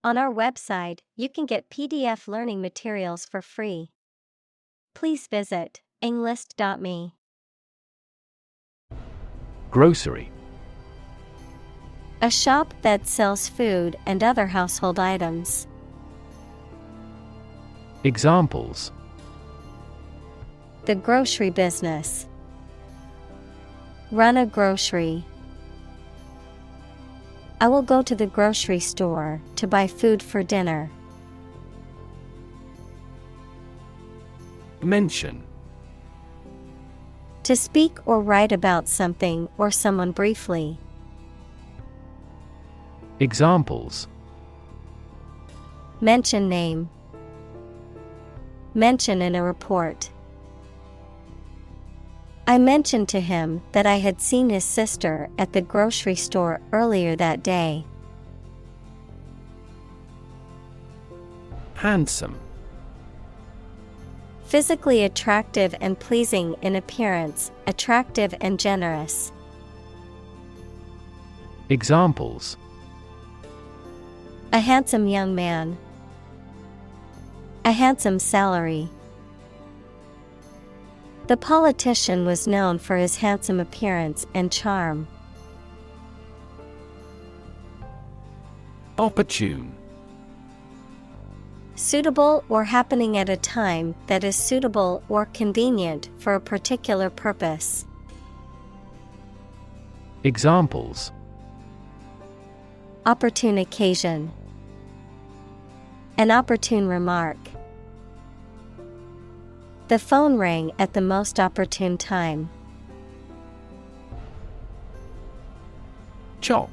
On our website, you can get PDF learning materials for free. Please visit englist.me. Grocery. A shop that sells food and other household items. Examples: The grocery business. Run a grocery. I will go to the grocery store to buy food for dinner. Mention. To speak or write about something or someone briefly. Examples: Mention name. Mention in a report. I mentioned to him that I had seen his sister at the grocery store earlier that day. Handsome. Physically attractive and pleasing in appearance, attractive and generous. Examples: A handsome young man. A handsome salary. The politician was known for his handsome appearance and charm. Opportune. Suitable or happening at a time that is suitable or convenient for a particular purpose. Examples: Opportune occasion. An opportune remark. The phone rang at the most opportune time. Chop.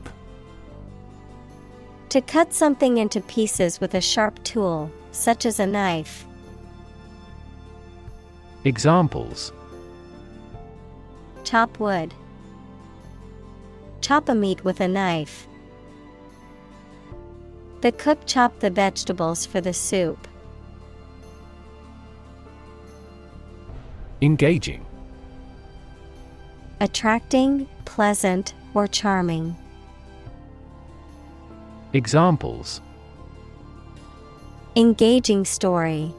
To cut something into pieces with a sharp tool, such as a knife. Examples: Chop wood. Chop a meat with a knife. The cook chopped the vegetables for the soup. Engaging. Attracting, pleasant, or charming. Examples: Engaging story.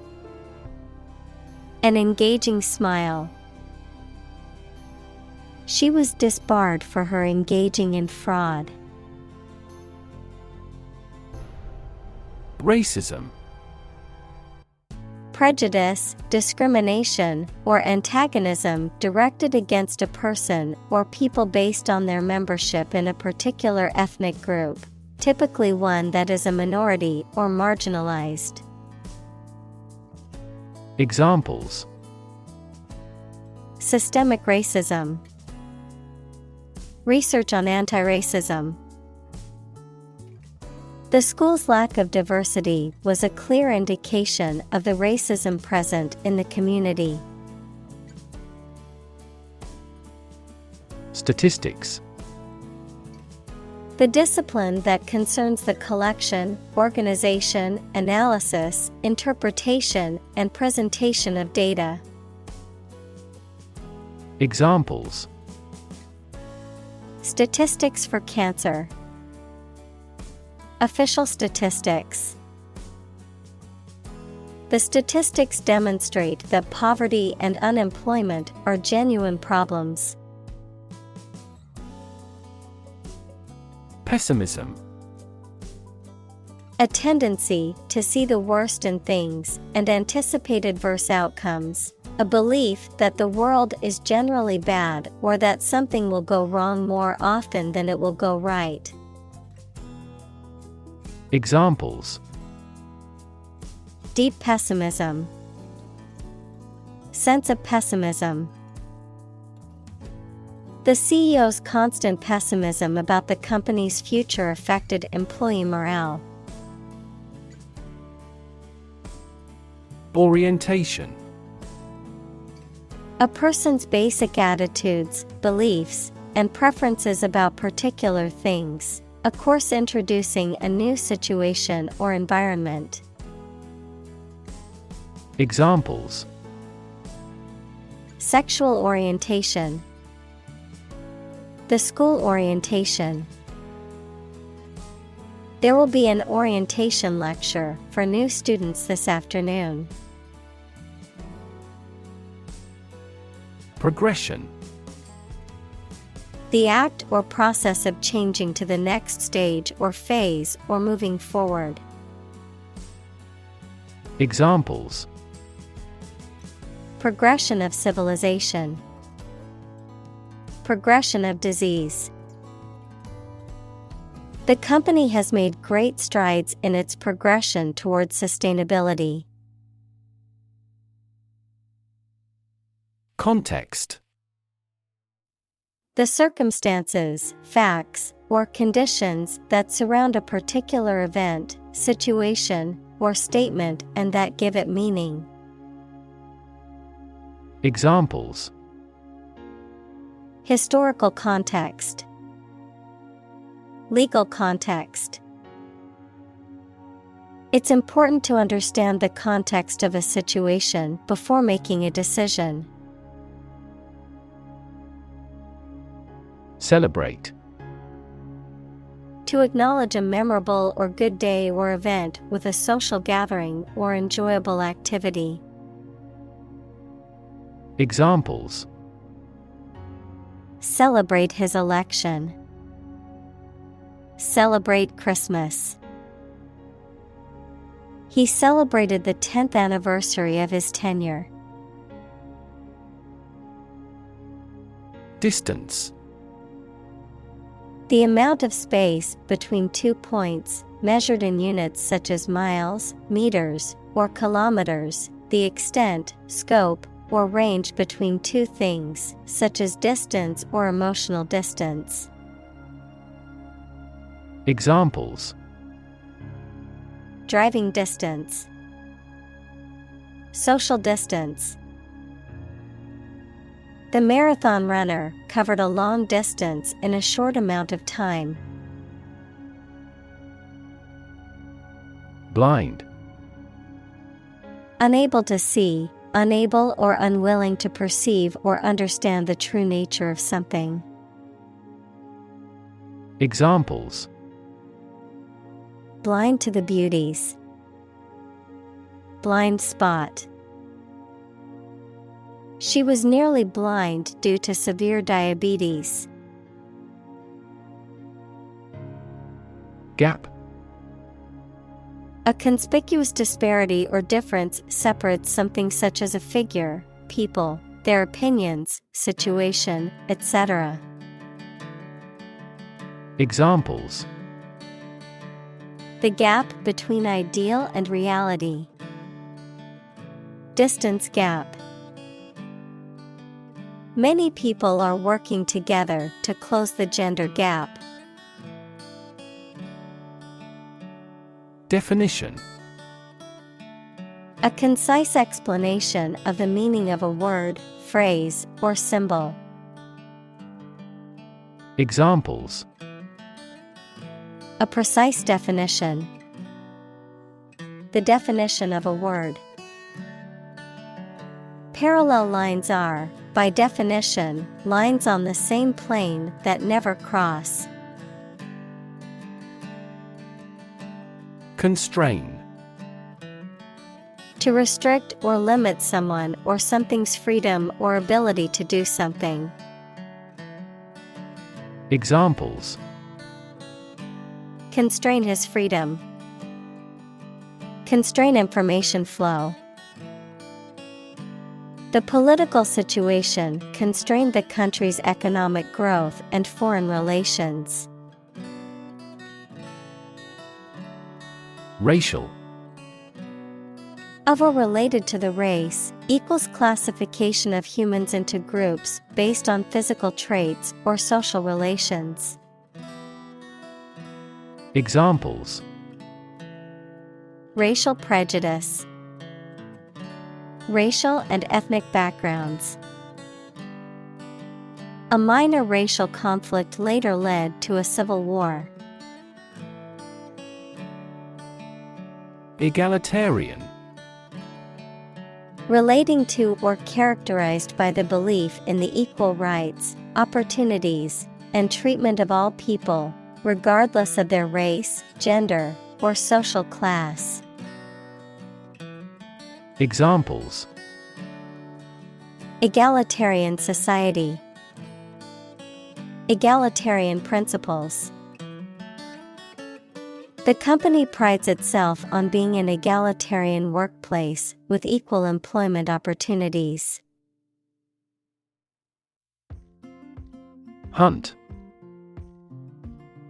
An engaging smile. She was disbarred for her engaging in fraud. Racism. Prejudice, discrimination, or antagonism directed against a person or people based on their membership in a particular ethnic group, typically one that is a minority or marginalized. Examples: Systemic racism. Research on anti-racism. The school's lack of diversity was a clear indication of the racism present in the community. Statistics. The discipline that concerns the collection, organization, analysis, interpretation, and presentation of data. Examples: Statistics for cancer. Official statistics. The statistics demonstrate that poverty and unemployment are genuine problems. Pessimism. A tendency to see the worst in things and anticipate adverse outcomes. A belief that the world is generally bad or that something will go wrong more often than it will go right. Examples: Deep pessimism. Sense of pessimism. The CEO's constant pessimism about the company's future affected employee morale. Orientation. A person's basic attitudes, beliefs, and preferences about particular things. A course introducing a new situation or environment. Examples: Sexual orientation. The school orientation. There will be an orientation lecture for new students this afternoon. Progression. The act or process of changing to the next stage or phase or moving forward. Examples: progression of civilization, progression of disease. The company has made great strides in its progression towards sustainability. Context. The circumstances, facts, or conditions that surround a particular event, situation, or statement and that give it meaning. Examples: historical context, legal context. It's important to understand the context of a situation before making a decision. Celebrate. To acknowledge a memorable or good day or event with a social gathering or enjoyable activity. Examples: celebrate his election, celebrate Christmas. He celebrated the 10th anniversary of his tenure. Distance. The amount of space between 2 points, measured in units such as miles, meters, or kilometers, the extent, scope, or range between two things, such as distance or emotional distance. Examples: driving distance, social distance. The marathon runner covered a long distance in a short amount of time. Blind. Unable to see, unable or unwilling to perceive or understand the true nature of something. Examples: blind to the beauties, blind spot. She was nearly blind due to severe diabetes. Gap. A conspicuous disparity or difference separates something such as a figure, people, their opinions, situation, etc. Examples: the gap between ideal and reality. Distance gap. Many people are working together to close the gender gap. Definition. A concise explanation of the meaning of a word, phrase, or symbol. Examples: a precise definition. The definition of a word. Parallel lines are, by definition, lines on the same plane that never cross. Constrain. To restrict or limit someone or something's freedom or ability to do something. Examples: constrain his freedom. Constrain information flow. The political situation constrained the country's economic growth and foreign relations. Racial. Of or related to the race, equals classification of humans into groups based on physical traits or social relations. Examples: racial prejudice. Racial and ethnic backgrounds. A minor racial conflict later led to a civil war. Egalitarian. Relating to or characterized by the belief in the equal rights, opportunities, and treatment of all people, regardless of their race, gender, or social class. Examples: Egalitarian society. Egalitarian principles. The company prides itself on being an egalitarian workplace with equal employment opportunities. Hunt.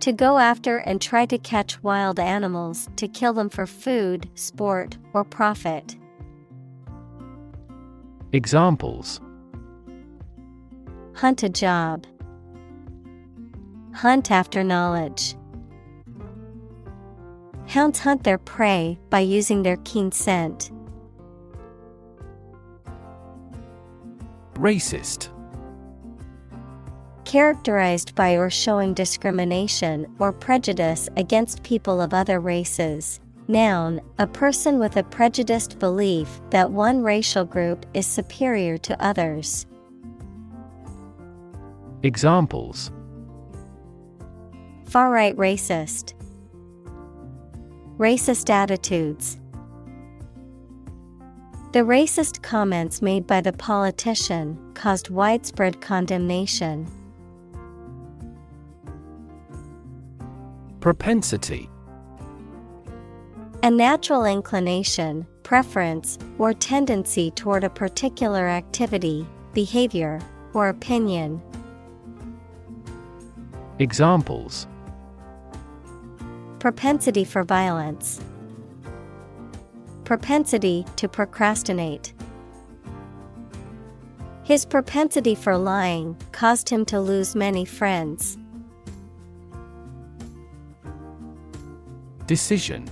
To go after and try to catch wild animals to kill them for food, sport, or profit. Examples: Hunt a job. Hunt after knowledge. Hounds hunt their prey by using their keen scent. Racist. Characterized by or showing discrimination or prejudice against people of other races. Noun, a person with a prejudiced belief that one racial group is superior to others. Examples: Far-right racist. Racist attitudes. The racist comments made by the politician caused widespread condemnation. Propensity. A natural inclination, preference, or tendency toward a particular activity, behavior, or opinion. Examples: Propensity for violence. Propensity to procrastinate. His propensity for lying caused him to lose many friends. Decision.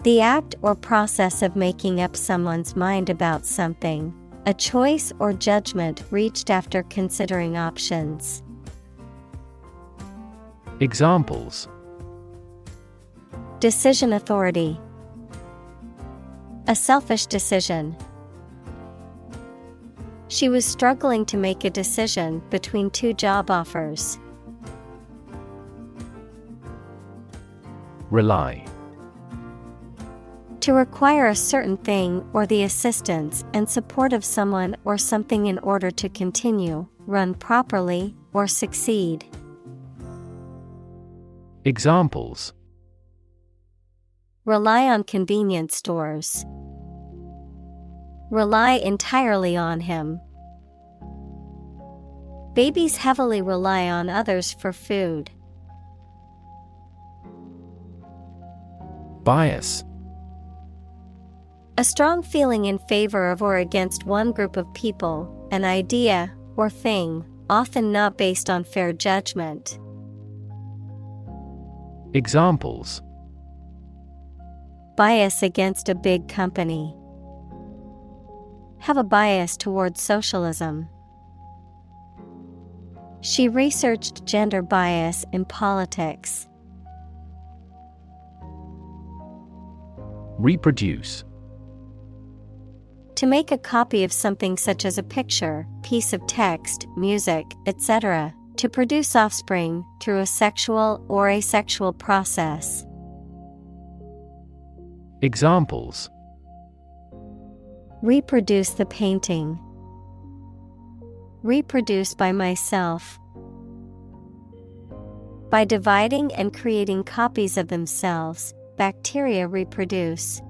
The act or process of making up someone's mind about something, a choice or judgment reached after considering options. Examples: Decision authority. A selfish decision. She was struggling to make a decision between two job offers. Rely. To require a certain thing or the assistance and support of someone or something in order to continue, run properly, or succeed. Examples: Rely on convenience stores. Rely entirely on him. Babies heavily rely on others for food. Bias. A strong feeling in favor of or against one group of people, an idea, or thing, often not based on fair judgment. Examples: Bias against a big company. Have a bias towards socialism. She researched gender bias in politics. Reproduce. To make a copy of something such as a picture, piece of text, music, etc., to produce offspring through a sexual or asexual process. Examples: Reproduce the painting. Reproduce by myself. By dividing and creating copies of themselves, bacteria reproduce.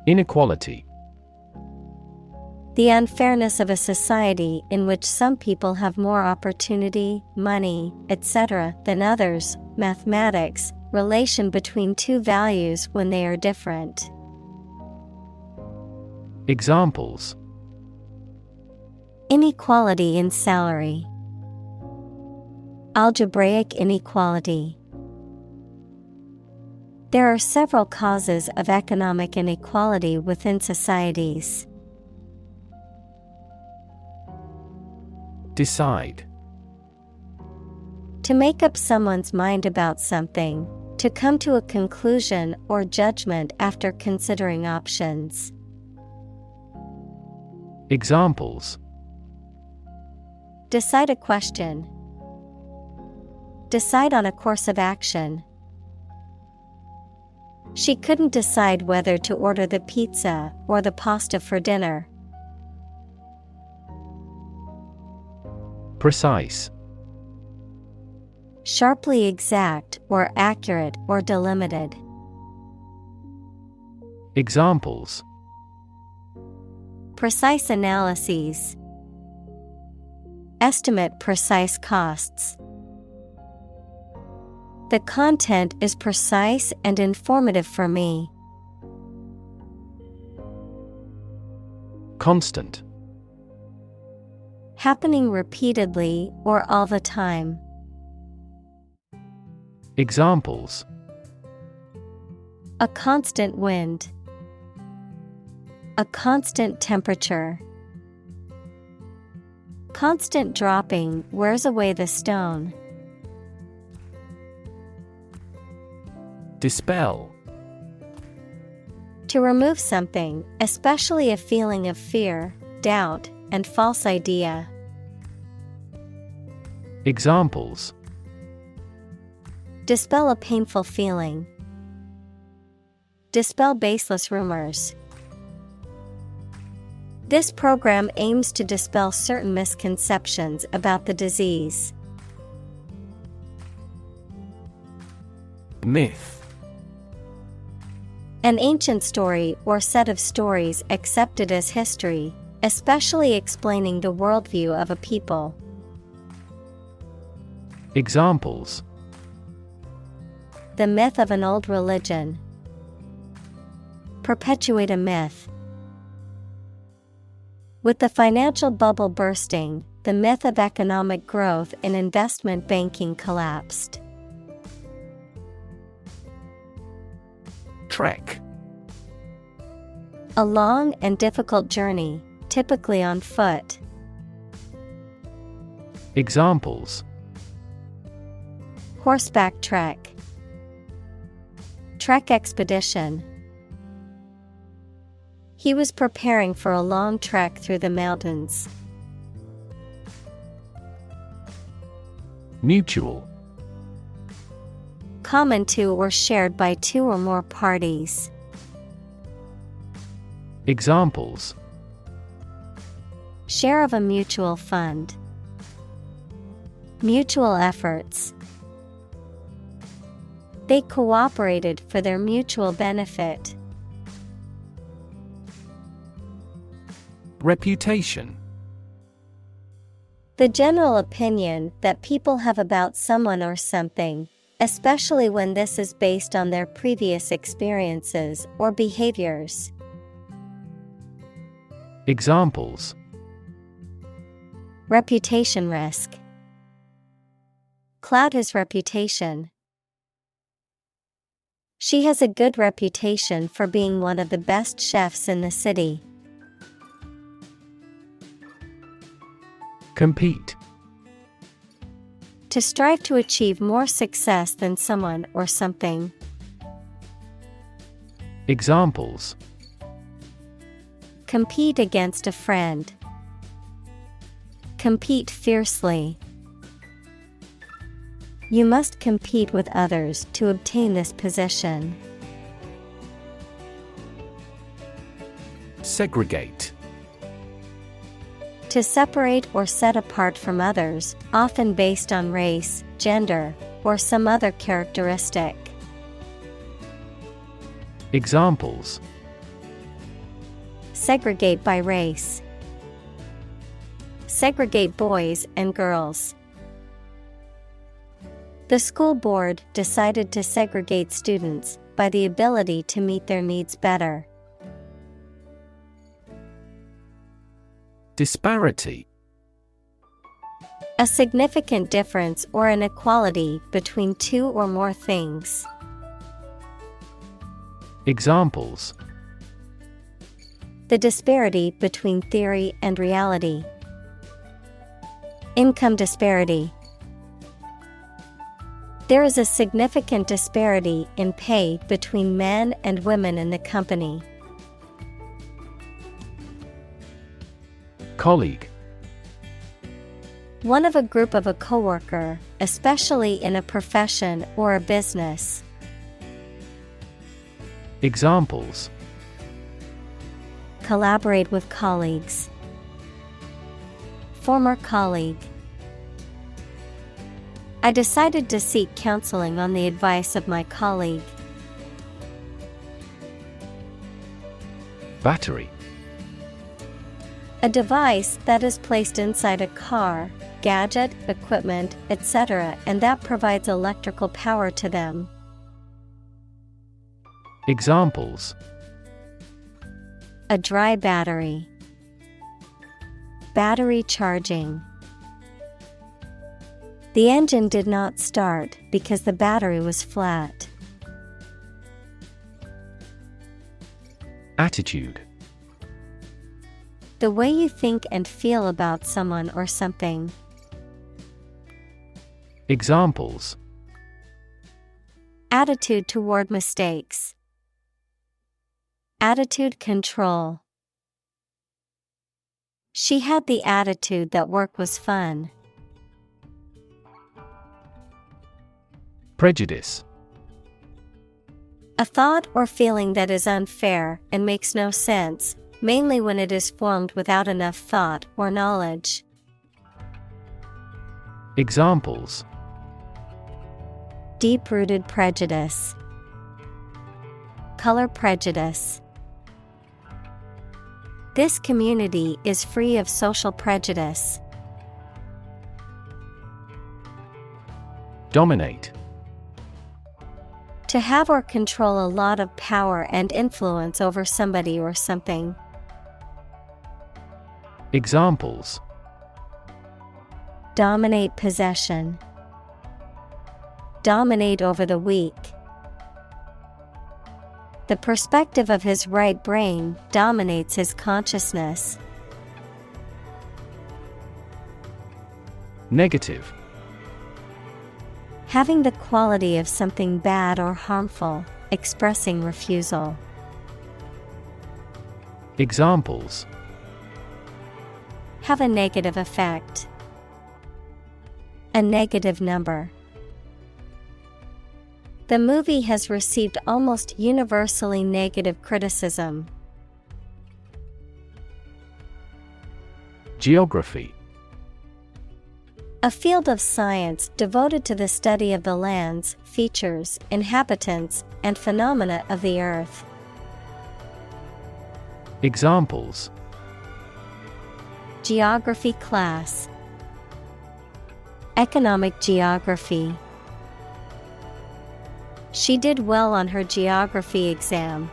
Inequality. The unfairness of a society in which some people have more opportunity, money, etc. than others. Mathematics, relation between two values when they are different. Examples: Inequality in salary. Algebraic inequality. There are several causes of economic inequality within societies. Decide. To make up someone's mind about something, to come to a conclusion or judgment after considering options. Examples: Decide a question. Decide on a course of action. She couldn't decide whether to order the pizza or the pasta for dinner. Precise. Sharply exact or accurate or delimited. Examples: Precise analyses. Estimate precise costs. The content is precise and informative for me. Constant. Happening repeatedly or all the time. Examples: A constant wind. A constant temperature. Constant dropping wears away the stone. Dispel. To remove something, especially a feeling of fear, doubt, and false idea. Examples: Dispel a painful feeling. Dispel baseless rumors. This program aims to dispel certain misconceptions about the disease. Myth. An ancient story or set of stories accepted as history, especially explaining the worldview of a people. Examples: The myth of an old religion. Perpetuate a myth. With the financial bubble bursting, the myth of economic growth in investment banking collapsed. Trek. A long and difficult journey, typically on foot. Examples: Horseback trek. Trek expedition. He was preparing for a long trek through the mountains. Mutual. Common to or shared by two or more parties. Examples: Share of a mutual fund. Mutual efforts. They cooperated for their mutual benefit. Reputation. The general opinion that people have about someone or something, especially when this is based on their previous experiences or behaviors. Examples: Reputation risk. Cloud his reputation. She has a good reputation for being one of the best chefs in the city. Compete. To strive to achieve more success than someone or something. Examples: Compete against a friend. Compete fiercely. You must compete with others to obtain this position. Segregate. To separate or set apart from others, often based on race, gender, or some other characteristic. Examples: Segregate by race. Segregate boys and girls. The school board decided to segregate students by the ability to meet their needs better. Disparity. A significant difference or inequality between two or more things. Examples: The disparity between theory and reality. Income disparity. There is a significant disparity in pay between men and women in the company. Colleague. One of a group of a coworker, especially in a profession or a business. Examples: Collaborate with colleagues. Former colleague. I decided to seek counseling on the advice of my colleague. Battery. A device that is placed inside a car, gadget, equipment, etc., and that provides electrical power to them. Examples: A dry battery. Battery charging. The engine did not start because the battery was flat. Attitude. The way you think and feel about someone or something. Examples: Attitude toward mistakes. Attitude control. She had the attitude that work was fun. Prejudice. A thought or feeling that is unfair and makes no sense, mainly when it is formed without enough thought or knowledge. Examples: Deep-rooted prejudice. Color prejudice. This community is free of social prejudice. Dominate. To have or control a lot of power and influence over somebody or something. Examples: Dominate possession. Dominate over the weak. The perspective of his right brain dominates his consciousness. Negative. Having the quality of something bad or harmful, expressing refusal. Examples: Have a negative effect. A negative number. The movie has received almost universally negative criticism. Geography. A field of science devoted to the study of the lands, features, inhabitants, and phenomena of the earth. Examples: Geography class. Economic geography. She did well on her geography exam.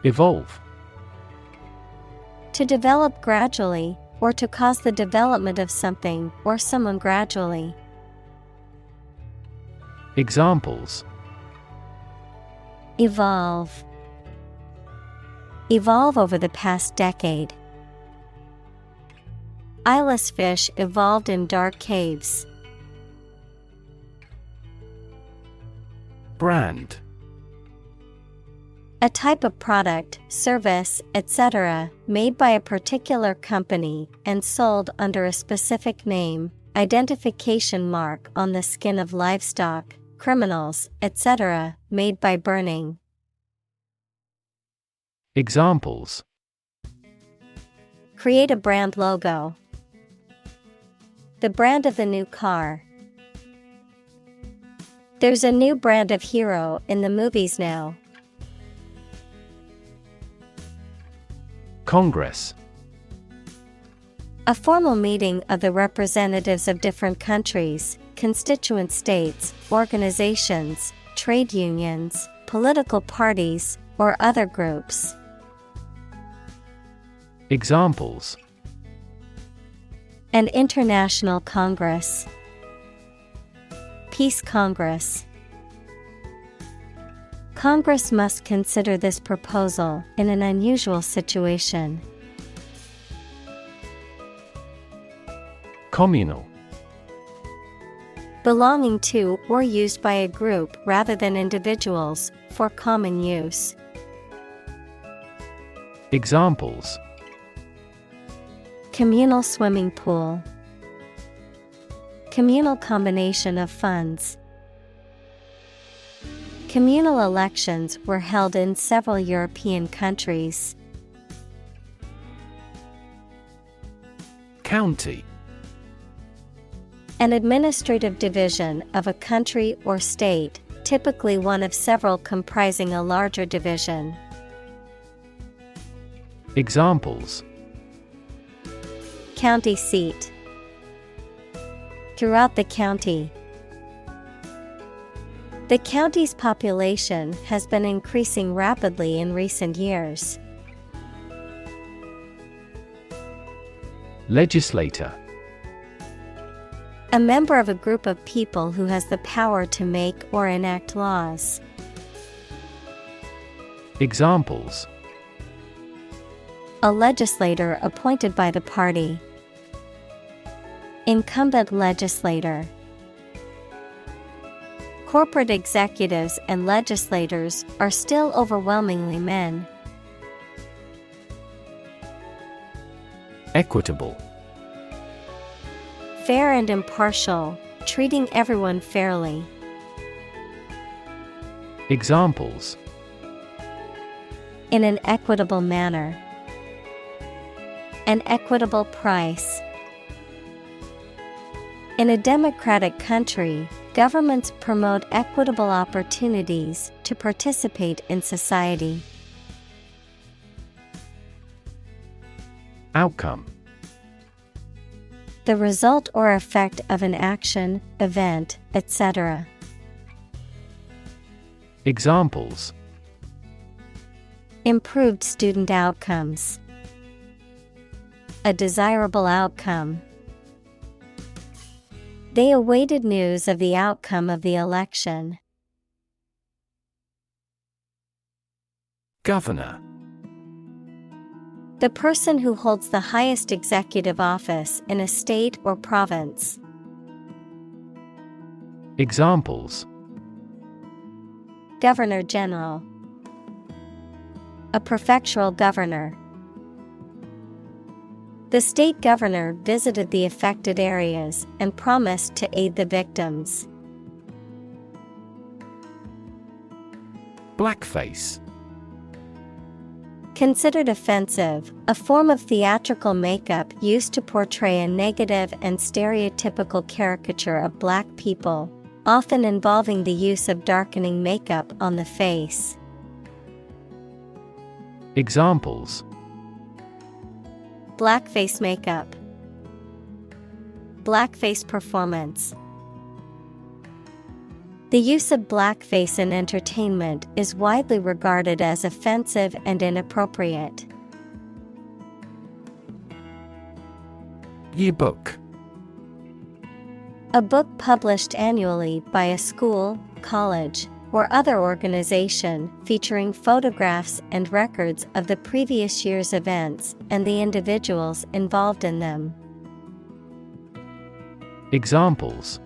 Evolve. To develop gradually, or to cause the development of something or someone gradually. Examples: Evolve. Evolve over the past decade. Eyeless fish evolved in dark caves. Brand. A type of product, service, etc., made by a particular company and sold under a specific name, identification mark on the skin of livestock, criminals, etc., made by burning. Examples: Create a brand logo. The brand of the new car. There's a new brand of hero in the movies now. Congress. A formal meeting of the representatives of different countries, constituent states, organizations, trade unions, political parties, or other groups. Examples: An international congress. Peace Congress. Congress must consider this proposal in an unusual situation. Communal. Belonging to or used by a group rather than individuals, for common use. Examples: Communal swimming pool. Communal combination of funds. Communal elections were held in several European countries. County. An administrative division of a country or state, typically one of several comprising a larger division. Examples: County seat. Throughout the county. The county's population has been increasing rapidly in recent years. Legislator. A member of a group of people who has the power to make or enact laws. Examples: A legislator appointed by the party. Incumbent legislator. Corporate executives and legislators are still overwhelmingly men. Equitable. Fair and impartial, treating everyone fairly. Examples: In an equitable manner. An equitable price. In a democratic country, governments promote equitable opportunities to participate in society. Outcome. The result or effect of an action, event, etc. Examples: Improved student outcomes. A desirable outcome. They awaited news of the outcome of the election. Governor. The person who holds the highest executive office in a state or province. Examples: Governor General. A prefectural governor. The state governor visited the affected areas and promised to aid the victims. Blackface. Considered offensive, a form of theatrical makeup used to portray a negative and stereotypical caricature of black people, often involving the use of darkening makeup on the face. Examples: Blackface makeup. Blackface performance. The use of blackface in entertainment is widely regarded as offensive and inappropriate. Yearbook. A book published annually by a school, college, or other organization featuring photographs and records of the previous year's events and the individuals involved in them. Examples: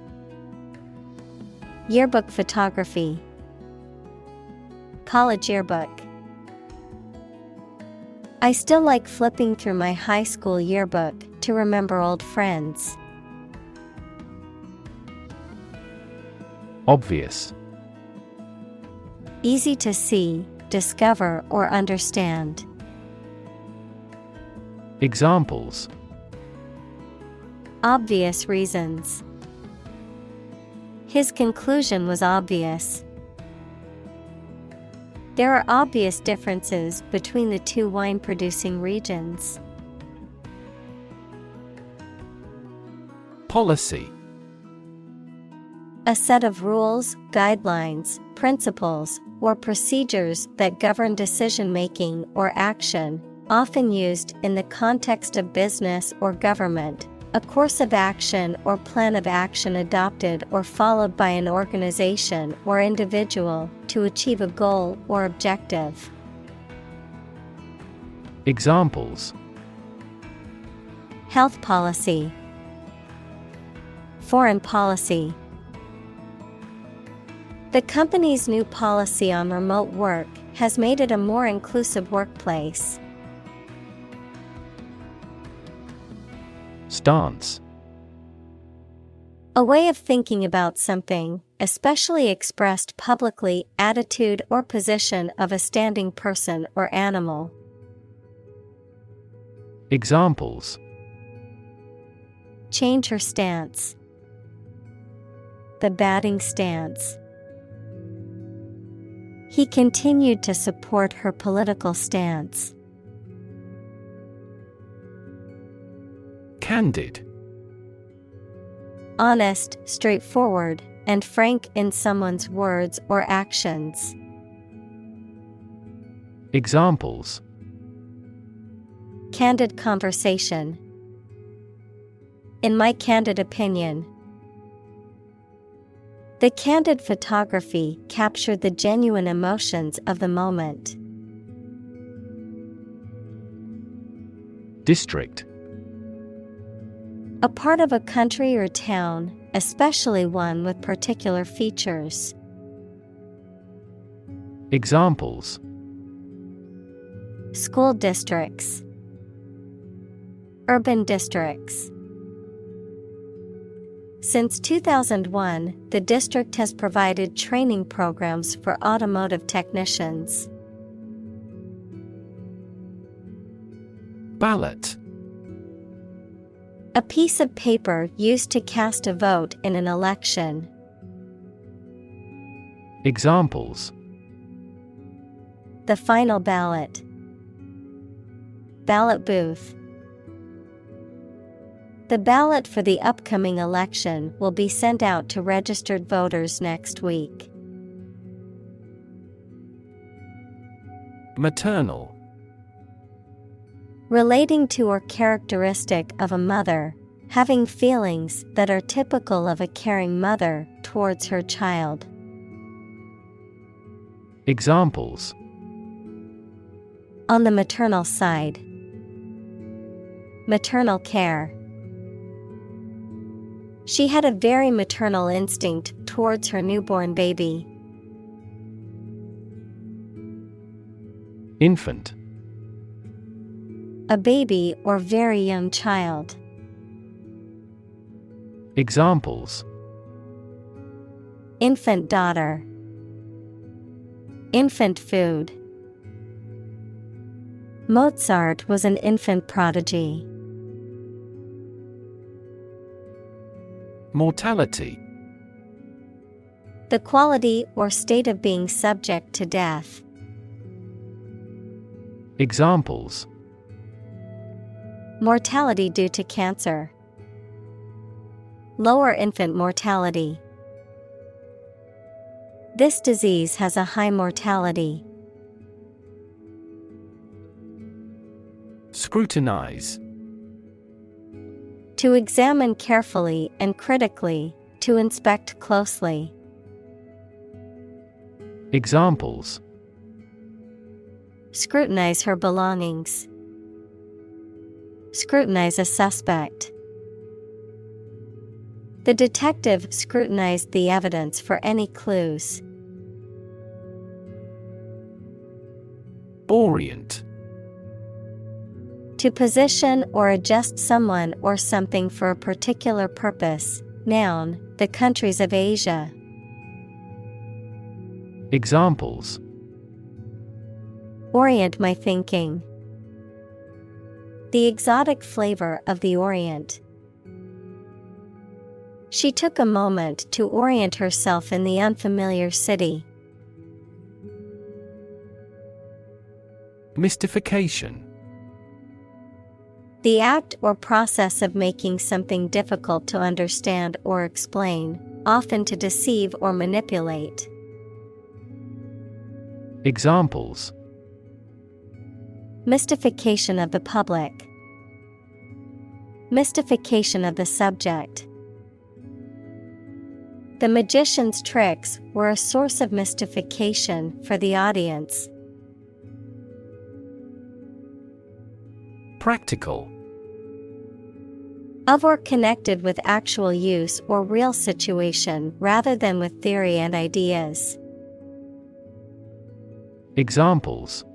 Yearbook photography. College yearbook. I still like flipping through my high school yearbook to remember old friends. Obvious. Easy to see, discover, or understand. Examples: Obvious reasons. His conclusion was obvious. There are obvious differences between the two wine-producing regions. Policy. A set of rules, guidelines, principles, or procedures that govern decision-making or action, often used in the context of business or government. A course of action or plan of action adopted or followed by an organization or individual to achieve a goal or objective. Examples: Health policy. Foreign policy. The company's new policy on remote work has made it a more inclusive workplace. Stance. A way of thinking about something, especially expressed publicly, attitude or position of a standing person or animal. Examples: Change her stance. The batting stance. He continued to support her political stance. Candid. Honest, straightforward, and frank in someone's words or actions. Examples: Candid conversation. In my candid opinion. The candid photography captured the genuine emotions of the moment. District. A part of a country or town, especially one with particular features. Examples: School districts. Urban districts. Since 2001, the district has provided training programs for automotive technicians. Ballot. A piece of paper used to cast a vote in an election. Examples: The final ballot. Ballot booth. The ballot for the upcoming election will be sent out to registered voters next week. Maternal. Relating to or characteristic of a mother, having feelings that are typical of a caring mother towards her child. Examples: On the maternal side. Maternal care. She had a very maternal instinct towards her newborn baby. Infant. A baby or very young child. Examples: Infant daughter. Infant food. Mozart was an infant prodigy. Mortality. The quality or state of being subject to death. Examples: Mortality due to cancer. Lower infant mortality. This disease has a high mortality. Scrutinize. To examine carefully and critically, to inspect closely. Examples: Scrutinize her belongings. Scrutinize a suspect. The detective scrutinized the evidence for any clues. Orient. To position or adjust someone or something for a particular purpose. Noun, the countries of Asia. Examples: Orient my thinking. The exotic flavor of the Orient. She took a moment to orient herself in the unfamiliar city. Mystification. The act or process of making something difficult to understand or explain, often to deceive or manipulate. Examples: Mystification of the public. Mystification of the subject. The magician's tricks were a source of mystification for the audience. Practical. Of or connected with actual use or real situation rather than with theory and ideas. Examples: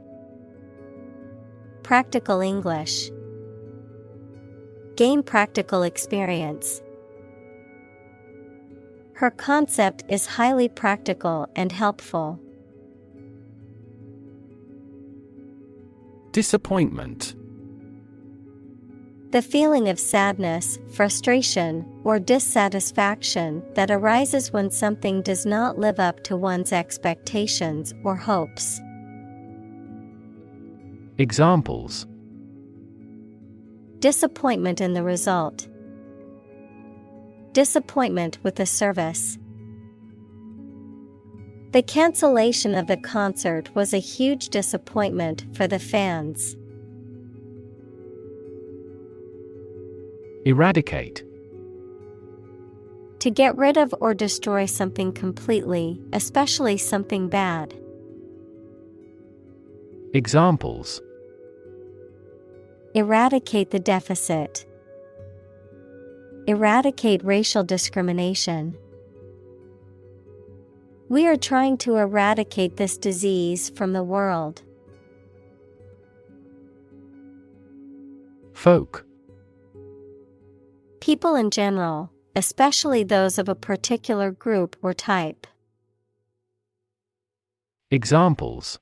Practical English. Gain practical experience. Her concept is highly practical and helpful. Disappointment. The feeling of sadness, frustration, or dissatisfaction that arises when something does not live up to one's expectations or hopes. Examples: Disappointment in the result. Disappointment with the service. The cancellation of the concert was a huge disappointment for the fans. Eradicate. To get rid of or destroy something completely, especially something bad. Examples: Eradicate the deficit. Eradicate racial discrimination. We are trying to eradicate this disease from the world. Folk. People in general, especially those of a particular group or type. Examples: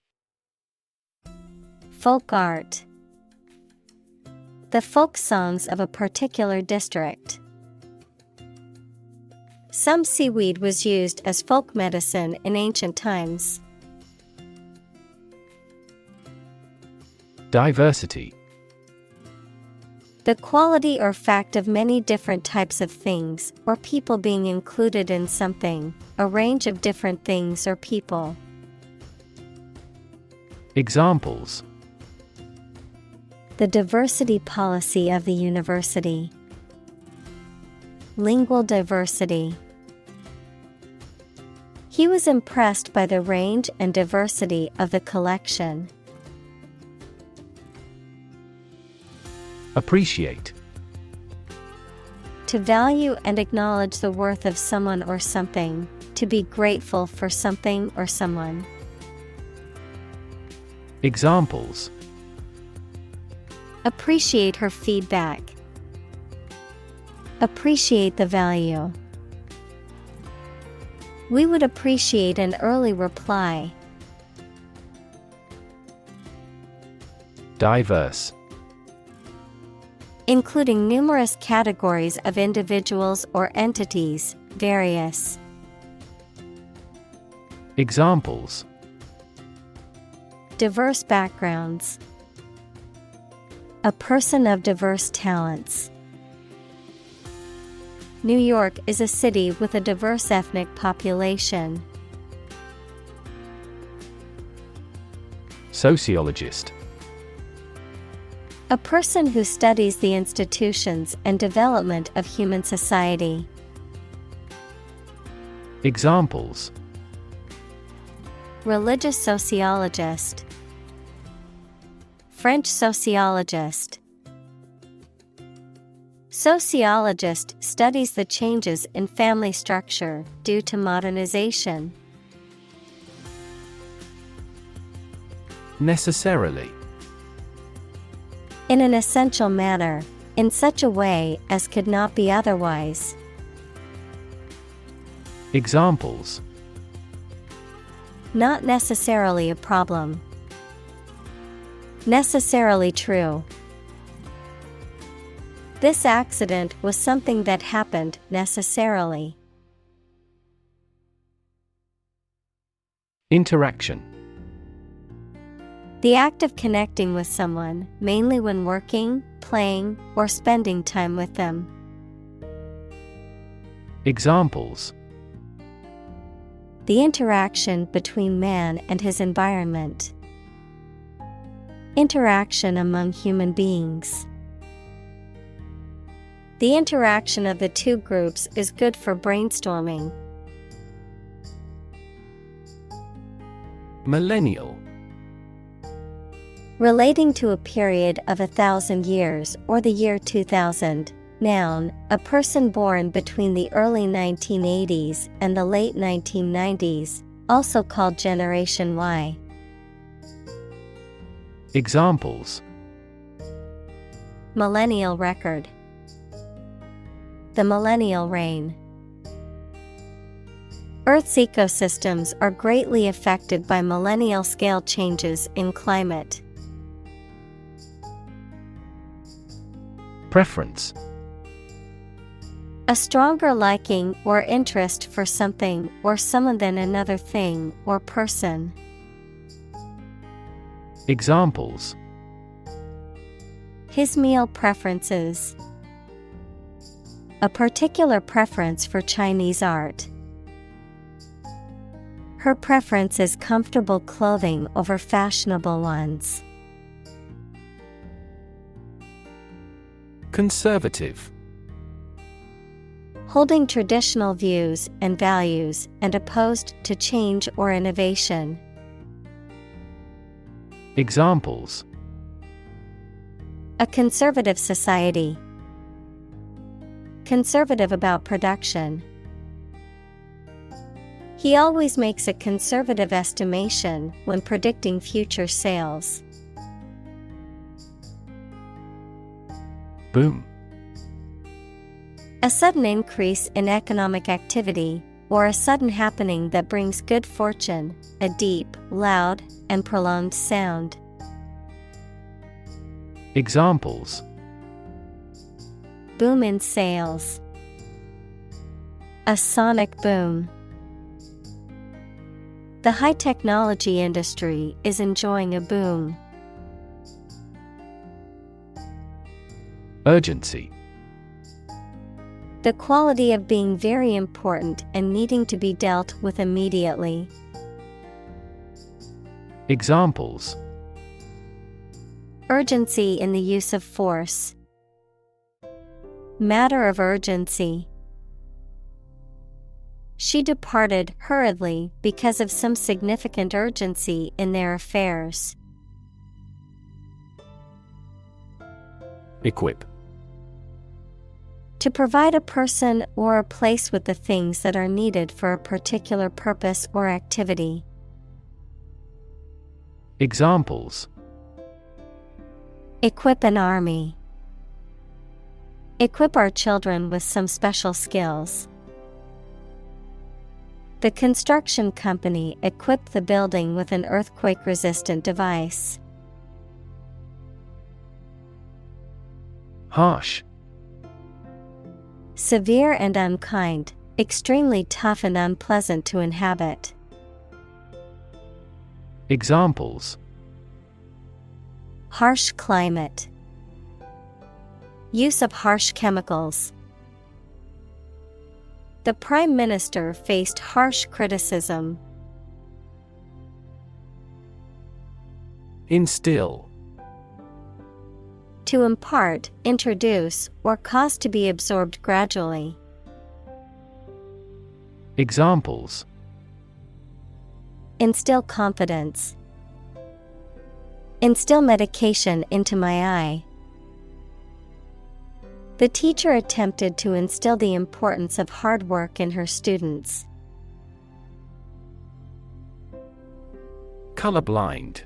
Folk art. The folk songs of a particular district. Some seaweed was used as folk medicine in ancient times. Diversity. The quality or fact of many different types of things or people being included in something, a range of different things or people. Examples: The diversity policy of the university. Lingual diversity. He was impressed by the range and diversity of the collection. Appreciate. To value and acknowledge the worth of someone or something, to be grateful for something or someone. Examples: Appreciate her feedback. Appreciate the value. We would appreciate an early reply. Diverse. Including numerous categories of individuals or entities, various. Examples: Diverse backgrounds. A person of diverse talents. New York is a city with a diverse ethnic population. Sociologist. A person who studies the institutions and development of human society. Examples: Religious sociologist. French sociologist. Sociologist studies the changes in family structure due to modernization. Necessarily. In an essential manner, in such a way as could not be otherwise. Examples: Not necessarily a problem. Necessarily true. This accident was something that happened necessarily. Interaction. The act of connecting with someone, mainly when working, playing, or spending time with them. Examples: The interaction between man and his environment. Interaction among human beings. The interaction of the two groups is good for brainstorming. Millennial. Relating to a period of 1,000 years or the year 2000. Noun, a person born between the early 1980s and the late 1990s, also called Generation Y. Examples: Millennial record. The millennial reign. Earth's ecosystems are greatly affected by millennial scale changes in climate. Preference. A stronger liking or interest for something or someone than another thing or person. Examples. His meal preferences. A particular preference for Chinese art. Her preference is comfortable clothing over fashionable ones. Conservative. Holding traditional views and values and opposed to change or innovation. Examples. A conservative society. Conservative about production. He always makes a conservative estimation when predicting future sales. Boom. A sudden increase in economic activity, or a sudden happening that brings good fortune, a deep, loud, and prolonged sound. Examples. Boom in sales. A sonic boom. The high technology industry is enjoying a boom. Urgency. The quality of being very important and needing to be dealt with immediately. Examples. Urgency in the use of force. Matter of urgency. She departed hurriedly because of some significant urgency in their affairs. Equip. To provide a person or a place with the things that are needed for a particular purpose or activity. Examples. Equip an army. Equip our children with some special skills. The construction company equipped the building with an earthquake-resistant device. Harsh. Severe and unkind, extremely tough and unpleasant to inhabit. Examples. Harsh climate. Use of harsh chemicals. The Prime Minister faced harsh criticism. Instill. To impart, introduce, or cause to be absorbed gradually. Examples. Instill confidence. Instill medication into my eye. The teacher attempted to instill the importance of hard work in her students. Colorblind.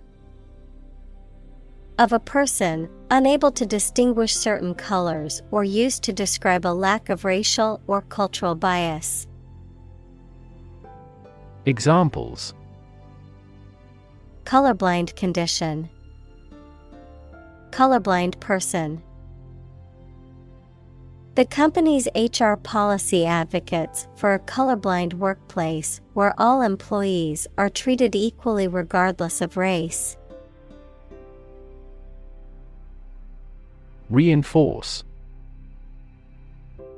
Of a person, unable to distinguish certain colors or used to describe a lack of racial or cultural bias. Examples. Colorblind condition. Colorblind person. The company's HR policy advocates for a colorblind workplace where all employees are treated equally regardless of race. Reinforce.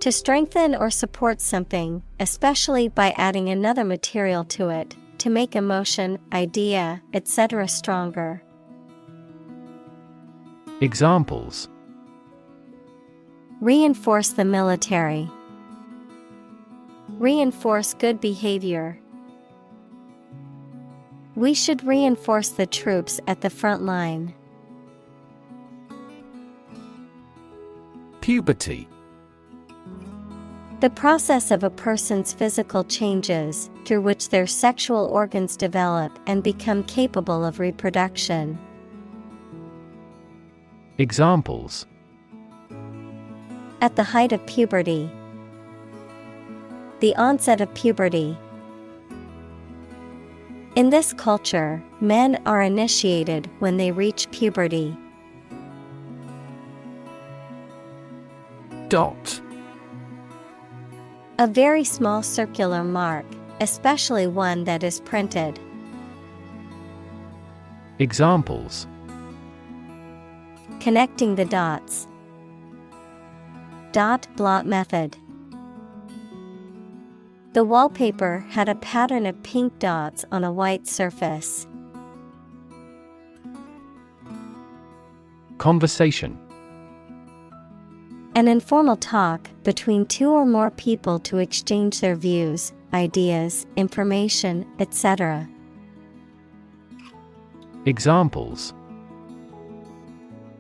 To strengthen or support something, especially by adding another material to it, to make emotion, idea, etc. stronger. Examples. Reinforce the military. Reinforce good behavior. We should reinforce the troops at the front line. Puberty. The process of a person's physical changes through which their sexual organs develop and become capable of reproduction. Examples. At the height of puberty. The onset of puberty. In this culture, men are initiated when they reach puberty. Dot. A very small circular mark, especially one that is printed. Examples: Connecting the dots. Dot blot method. The wallpaper had a pattern of pink dots on a white surface. Conversation. An informal talk between two or more people to exchange their views, ideas, information, etc. Examples: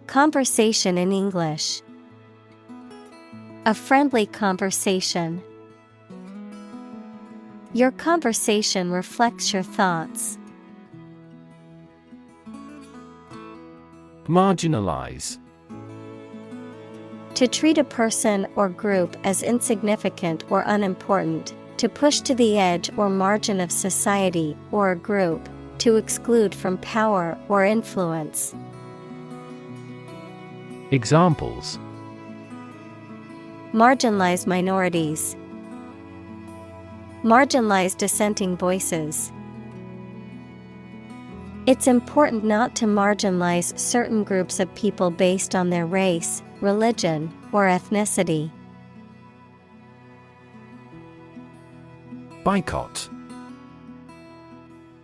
Conversation in English. A friendly conversation. Your conversation reflects your thoughts. Marginalize. To treat a person or group as insignificant or unimportant, to push to the edge or margin of society or a group, to exclude from power or influence. Examples: Marginalize minorities. Marginalize dissenting voices. It's important not to marginalize certain groups of people based on their race, religion, or ethnicity. Boycott.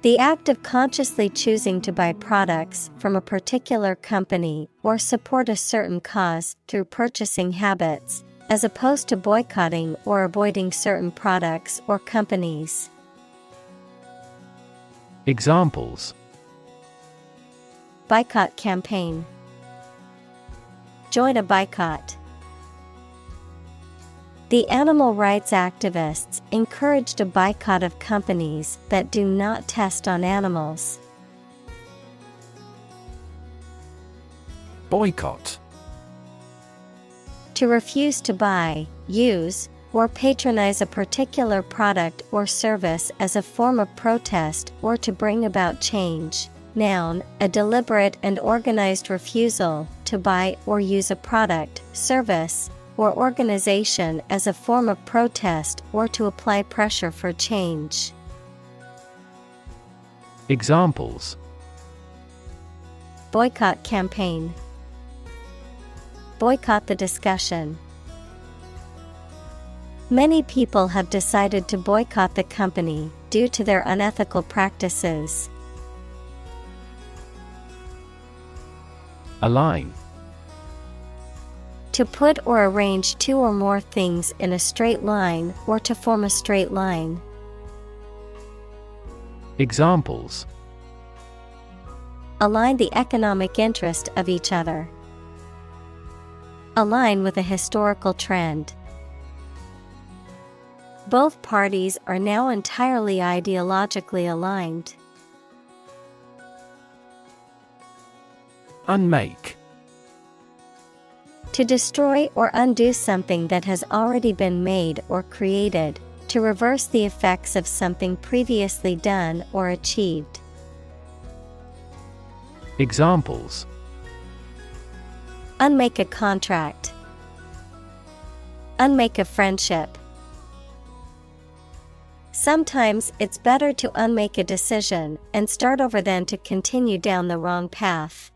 The act of consciously choosing to buy products from a particular company or support a certain cause through purchasing habits, as opposed to boycotting or avoiding certain products or companies. Examples: Boycott campaign. Join a boycott. The animal rights activists encouraged a boycott of companies that do not test on animals. Boycott. To refuse to buy, use, or patronize a particular product or service as a form of protest or to bring about change. Noun, a deliberate and organized refusal to buy or use a product, service, or organization as a form of protest or to apply pressure for change. Examples: Boycott campaign. Boycott the discussion. Many people have decided to boycott the company due to their unethical practices. Align. To put or arrange two or more things in a straight line or to form a straight line. Examples: Align the economic interest of each other. Align with a historical trend. Both parties are now entirely ideologically aligned. Unmake. To destroy or undo something that has already been made or created, to reverse the effects of something previously done or achieved. Examples: Unmake a contract. Unmake a friendship. Sometimes it's better to unmake a decision and start over than to continue down the wrong path.